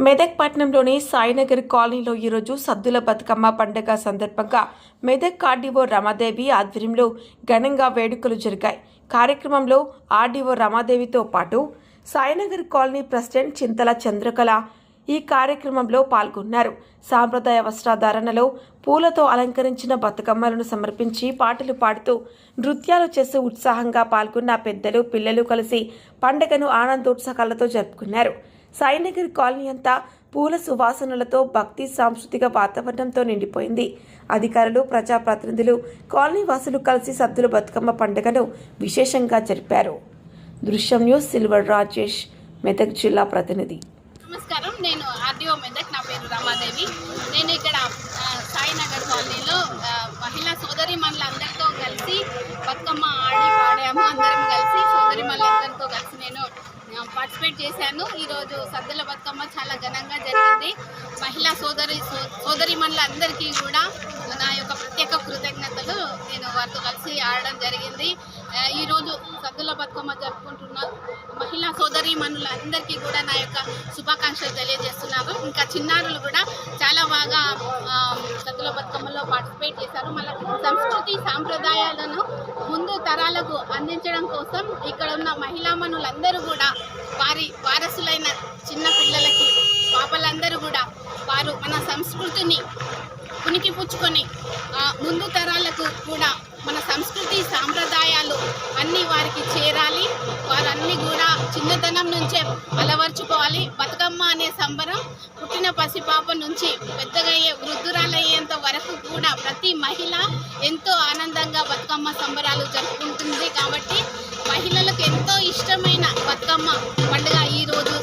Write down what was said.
మెదక్ పట్టణంలోని సాయినగర్ కాలనీలో ఈరోజు సద్దుల బతుకమ్మ పండుగ సందర్భంగా మెదక్ ఆర్డీఓ రమాదేవి ఆధ్వర్యంలో ఘనంగా వేడుకలు జరిగాయి. కార్యక్రమంలో ఆర్డీఓ రమాదేవితో పాటు సాయినగర్ కాలనీ ప్రెసిడెంట్ చింతల చంద్రకళ ఈ కార్యక్రమంలో పాల్గొన్నారు. సాంప్రదాయ వస్త్రధారణలో పూలతో అలంకరించిన బతుకమ్మలను సమర్పించి పాటలు పాడుతూ నృత్యాలు చేస్తూ ఉత్సాహంగా పాల్గొన్న పెద్దలు పిల్లలు కలిసి పండుగను ఆనందోత్సాహాలతో జరుపుకున్నారు. సాయినగర్ కాలనీ అంతా పూల సువాసనలతో భక్తి సాంస్కృతిక వాతావరణంతో నిండిపోయింది. అధికారులు, ప్రజాప్రతినిధులు, కాలనీ వాసులు కలిసి సద్దుల బతుకమ్మ పండుగను విశేషంగా జరిపారు. దృశ్యం న్యూస్ సిల్వర్ రాజేష్, మెదక్ జిల్లా ప్రతినిధి. నమస్కారం, నేను ఆర్డీఓ మెదక్. నా పేరు రమాదేవి. నేను ఇక్కడ సాయినగర్ కాలనీలో మహిళా సోదరి మనులందరితో కలిసి బతుకమ్మ ఆడి పాడాము. అందరం కలిసి సోదరి మనులందరితో కలిసి నేను పార్టిసిపేట్ చేశాను. ఈరోజు సద్దుల బతుకమ్మ చాలా ఘనంగా జరిగింది. మహిళా సోదరి మనులందరికీ కూడా నా యొక్క ప్రత్యేక కృతజ్ఞతలు. నేను వారితో కలిసి ఆడడం జరిగింది. ఈరోజు సద్దుల బతుకమ్మ జరుపుకుంటున్న మహిళా సోదరి మనులందరికీ కూడా నా యొక్క శుభాకాంక్షలు తెలియజేస్తున్నాను. ఇంకా చిన్నారులు కూడా చాలా బాగా సద్దుల బతుకమ్మలో పార్టిసిపేట్ చేశారు. మన సంస్కృతి సాంప్రదాయాలను ముందు తరాలకు అందించడం కోసం ఇక్కడ ఉన్న మహిళా మనులందరూ కూడా వారి వారసులైన చిన్న పిల్లలకి, పాపలందరూ కూడా వారు మన సంస్కృతిని పుణికిపుచ్చుకొని ముందు తరాలకు కూడా మన సంస్కృతి సాంప్రదాయాలు అన్నీ వారికి చేరాలి. వారన్నీ కూడా చిన్నతనం నుంచే అలవర్చుకోవాలి. బతుకమ్మ అనే సంబరం పుట్టిన పసిపాప నుంచి పెద్దగయ్యే వృద్ధురాలయ్యేంత వరకు కూడా ప్రతి మహిళ ఎంతో ఆనందంగా బతుకమ్మ సంబరాలు జరుపుకుంటుంది. కాబట్టి మహిళలకు ఎంతో ఇష్టమైన బతుకమ్మ పండుగ ఈరోజు